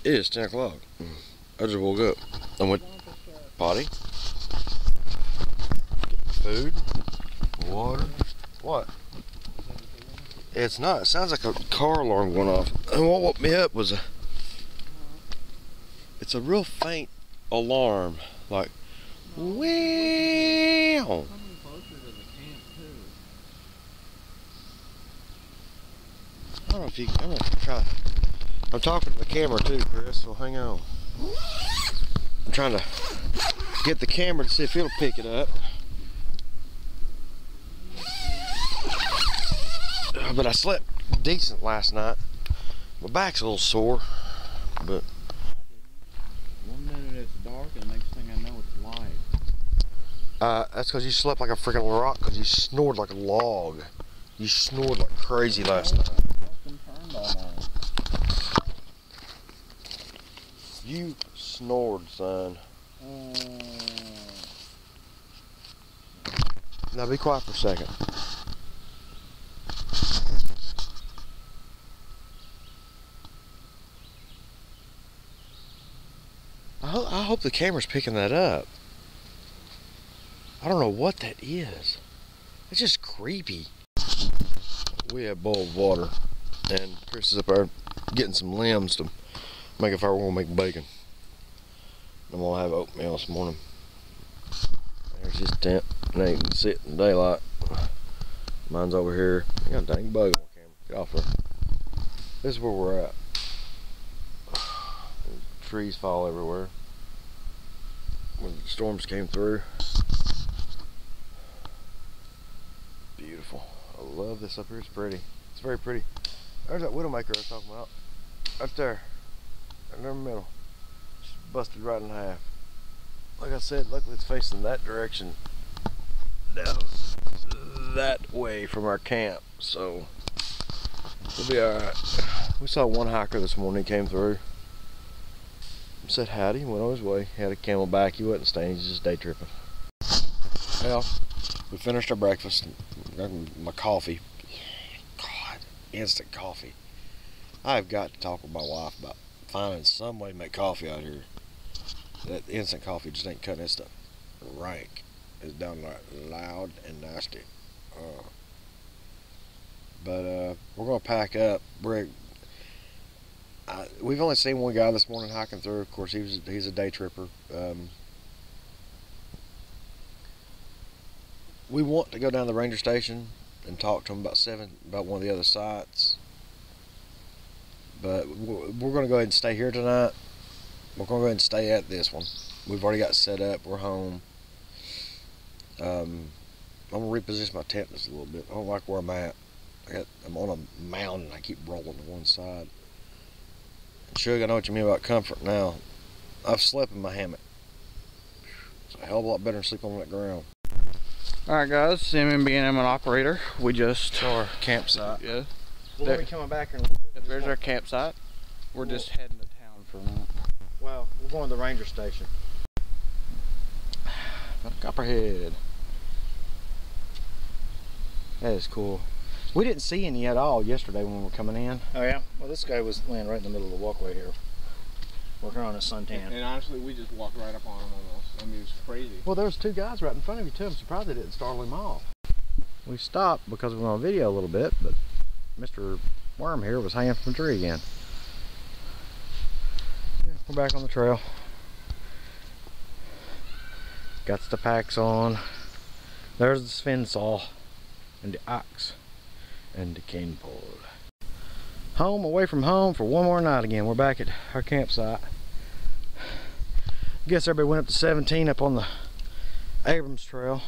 It is 10 o'clock. I just woke up. I went potty. Food. Water. What? It's not. It sounds like a car alarm going off. And what woke me up was it's a real faint alarm. Like, wow. I don't know if you, I'm gonna try. I'm talking to the camera too, Chris, so hang on. I'm trying to get the camera to see if it'll pick it up. But I slept decent last night. My back's a little sore, but 1 minute it's dark and next thing I know it's light. that's because you slept like a freaking rock, because you snored like a log. You snored like crazy last night. You snored, son. Now be quiet for a second. I hope the camera's picking that up. I don't know what that is. It's just creepy. We have boiled water, and Chris is up there getting some limbs to make if I were gonna make bacon. I'm gonna have oatmeal this morning. There's his tent. And they can sit in daylight. Mine's over here. I got a dang bug on camera. Get off there. This is where we're at. Trees fall everywhere. When the storms came through. Beautiful. I love this up here. It's pretty. It's very pretty. There's that widowmaker I was talking about. Up there. In the middle. It's busted right in half. Like I said, luckily it's facing that direction. Down that way from our camp. So we'll be alright. We saw one hiker this morning. He came through. Said howdy, went on his way. He had a camelback. He wasn't staying, he's just day tripping. Well, we finished our breakfast. Got my coffee. God, instant coffee. I've got to talk with my wife about finding some way to make coffee out here. That instant coffee just ain't cutting this stuff. Rank. It's downright loud and nasty. But we're gonna pack up. We've only seen one guy this morning hiking through. Of course, he's a day tripper. We want to go down to the ranger station and talk to him about one of the other sites. But we're going to go ahead and stay here tonight. We're going to go ahead and stay at this one. We've already got set up. We're home. I'm going to reposition my tent just a little bit. I don't like where I'm at. I'm on a mountain. I keep rolling to one side. Suge, I know what you mean about comfort now. I've slept in my hammock. It's a hell of a lot better than sleeping on that ground. Alright guys, MMBNM and operator. We just... Our campsite. Yeah. We'll be coming back here. There's our campsite. We're just heading to town for a minute. Well, we're going to the ranger station. Copperhead. That is cool. We didn't see any at all yesterday when we were coming in. Oh yeah? Well, this guy was laying right in the middle of the walkway here, working on his suntan. And honestly, we just walked right up on him almost. I mean, it was crazy. Well, there was two guys right in front of you too. I'm surprised they didn't startle him off. We stopped because we were on video a little bit, but Mr. Worm here was hanging from a tree again. Yeah, we're back on the trail. Got the packs on. There's the spin saw and the axe and the cane pole. Home away from home for one more night again. We're back at our campsite. I guess everybody went up to 17 up on the Abrams trail.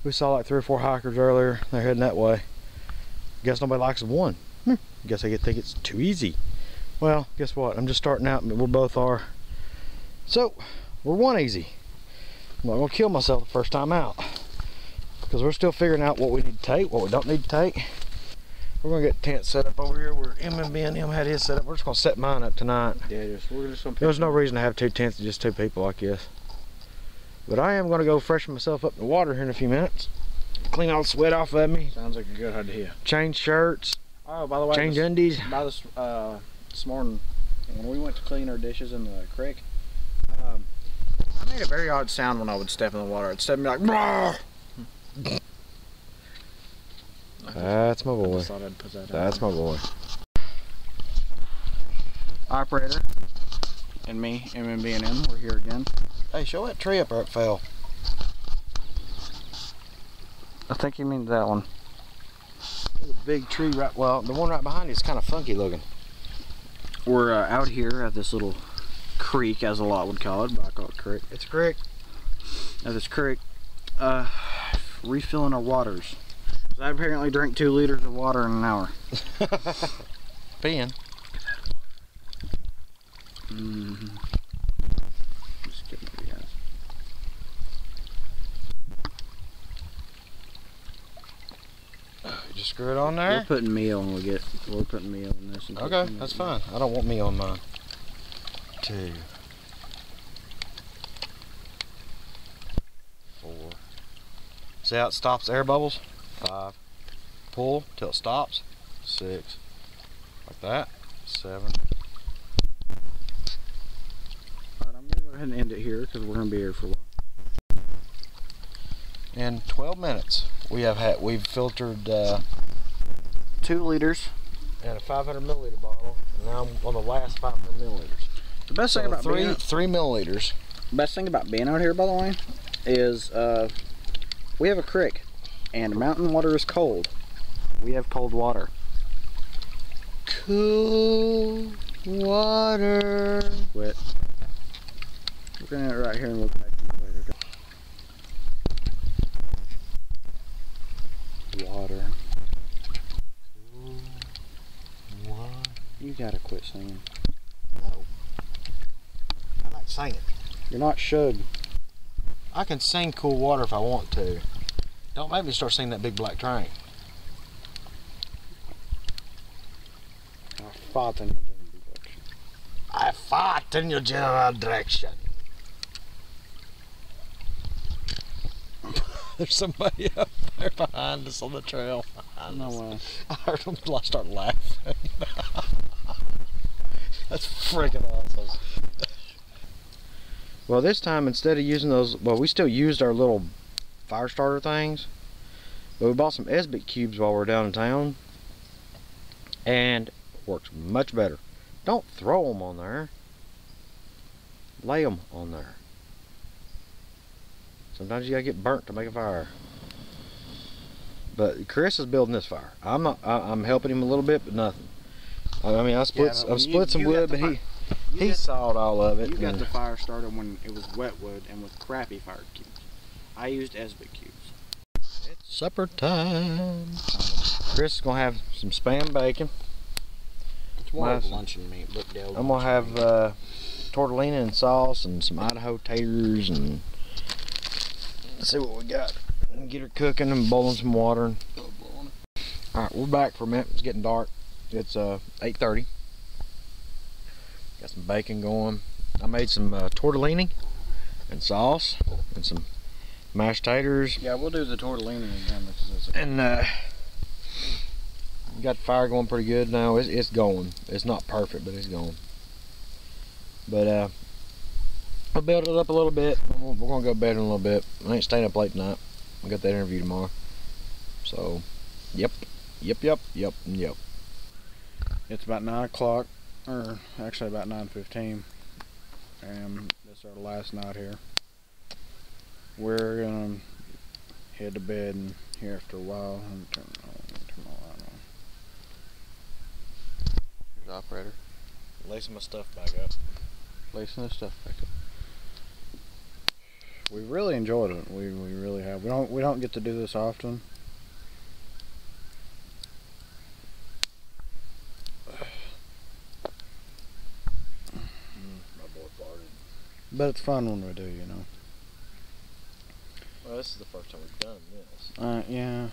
We saw like 3 or 4 hikers earlier. They're heading that way. Guess nobody likes the one. Guess they think it's too easy. Well, guess what? I'm just starting out, and we both are. So, we're one easy. I'm not gonna kill myself the first time out, because we're still figuring out what we need to take, what we don't need to take. We're gonna get tent set up over here where MMBNM had his set up. We're just gonna set mine up tonight. Yeah, we're just gonna. There's no reason to have 2 tents, just 2 people, I guess. But I am gonna go freshen myself up in the water here in a few minutes. Clean all the sweat off of me. Sounds like a good idea. Change shirts. Oh, by the way, change undies. By this morning, when we went to clean our dishes in the creek, I made a very odd sound when I would step in the water. I'd step and be like, "Brrr!" That's my boy. I thought I'd put that That's my boy. Operator and me, MMBNM, we're here again. Hey, show that tree up there it fell. I think you mean that one. There's a big tree right, well, the one right behind you is kind of funky looking. We're out here at this little creek, as a lot would call it, but I call it creek. It's a creek. At this creek, refilling our waters. I apparently drink 2 liters of water in an hour. Peeing. Just kidding with you guys. Just screw it on there? We're putting meal and we're putting meal in this. And Okay, that's fine. I don't want meal on mine. 2, 4. See how it stops air bubbles? 5. Pull till it stops. 6. Like that. 7. Alright, I'm gonna go ahead and end it here because we're gonna be here for a while. In 12 minutes, we've filtered 2 liters. in a 500 milliliter bottle, and now I'm on the last 500 milliliters. The best thing So about 3 milliliters. best thing about being out here, by the way, is we have a creek, and mountain water is cold. We have cold water. Cool water. Quit. We're gonna end it right here and we'll get back to you later. Water. Cool water. You gotta quit singing. No. I like singing. You're not Shug. I can sing cool water if I want to. Don't make me start singing that Big Black Train. I fought in your general direction. I fought in your general direction. There's somebody up there behind us on the trail. No way. I heard them start laughing. That's freaking awesome. Well, this time instead of using those, well, we still used our little fire starter things, but we bought some Esbic cubes while we were down in town, and it works much better. Don't throw them on there. Lay them on there. Sometimes you gotta get burnt to make a fire. But Chris is building this fire. I'm helping him a little bit, but nothing. I mean, I split some wood, but he sawed all of it. You got the fire started when it was wet wood and with crappy fire cubes. I used Esbic cubes. It's supper time. Chris is gonna have some spam bacon. It's more of luncheon meat, but I'm gonna have tortellini and sauce and some Idaho taters, and let's see what we got. And get her cooking and boiling some water. And... Alright, we're back for a minute. It's getting dark. It's 8:30. Got some bacon going. I made some tortellini and sauce and some mashed taters. Yeah, we'll do the tortellini again. And got the fire going pretty good now. It's going. It's not perfect, but it's going. But I'll build it up a little bit. We're gonna go to bed in a little bit. I ain't staying up late tonight. I got that interview tomorrow. So, yep. It's about 9 o'clock, or actually about 9:15, and this is our last night here. We're gonna head to bed and here after a while. And turn my light on. Here's the operator. Lacing my stuff back up. Lacing this stuff back up. We really enjoyed it. We really have. We don't get to do this often. My boy farted. But it's fun when we do, you know. Well, this is the first time we've done this. Yeah.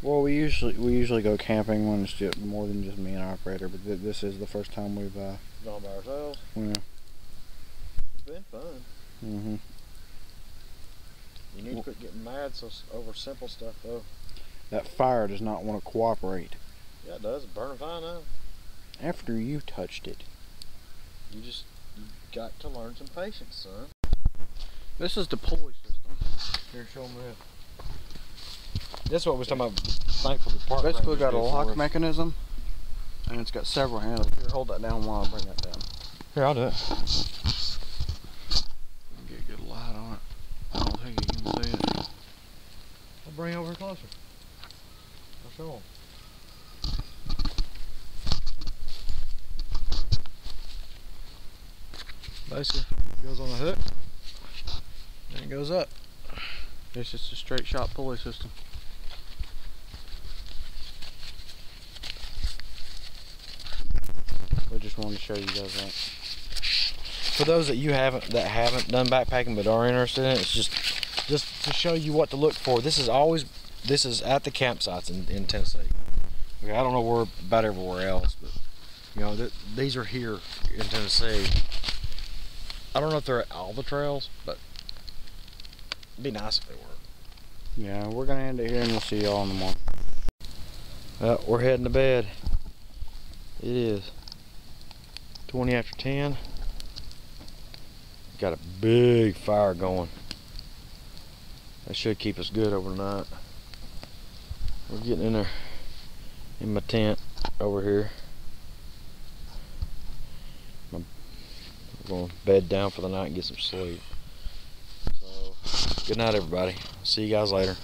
Well, we usually go camping when it's just more than just me and our operator, but this is the first time we've Gone by ourselves. Yeah. It's been fun. Mm-hmm. You need to quit getting mad over simple stuff, though. That fire does not want to cooperate. Yeah, it does. It's burning fine now. After you touched it. You got to learn some patience, son. This is the pulley system. Here, show them this. This is what we was talking about. Thankful the park. Basically rangers got a did for lock us. mechanism, and it's got several handles. Here, hold that down while I bring that down. Here, I'll do it. Get a good light on it. I don't think you can see it. I'll bring it over closer. I'll show them. Basically, it goes on a hook, and it goes up. It's just a straight shot pulley system. We just wanted to show you guys that. For those that haven't done backpacking but are interested in it, it's just to show you what to look for. This is at the campsites in Tennessee. Okay, I don't know where about everywhere else, but you know these are here in Tennessee. I don't know if they're at all the trails, but it'd be nice if they were. Yeah, we're gonna end it here, and we'll see y'all in the morning. We're heading to bed. It is 20 after 10. Got a big fire going. That should keep us good overnight. We're getting in there in my tent over here. I'm going to bed down for the night and get some sleep. So, good night, everybody. See you guys later.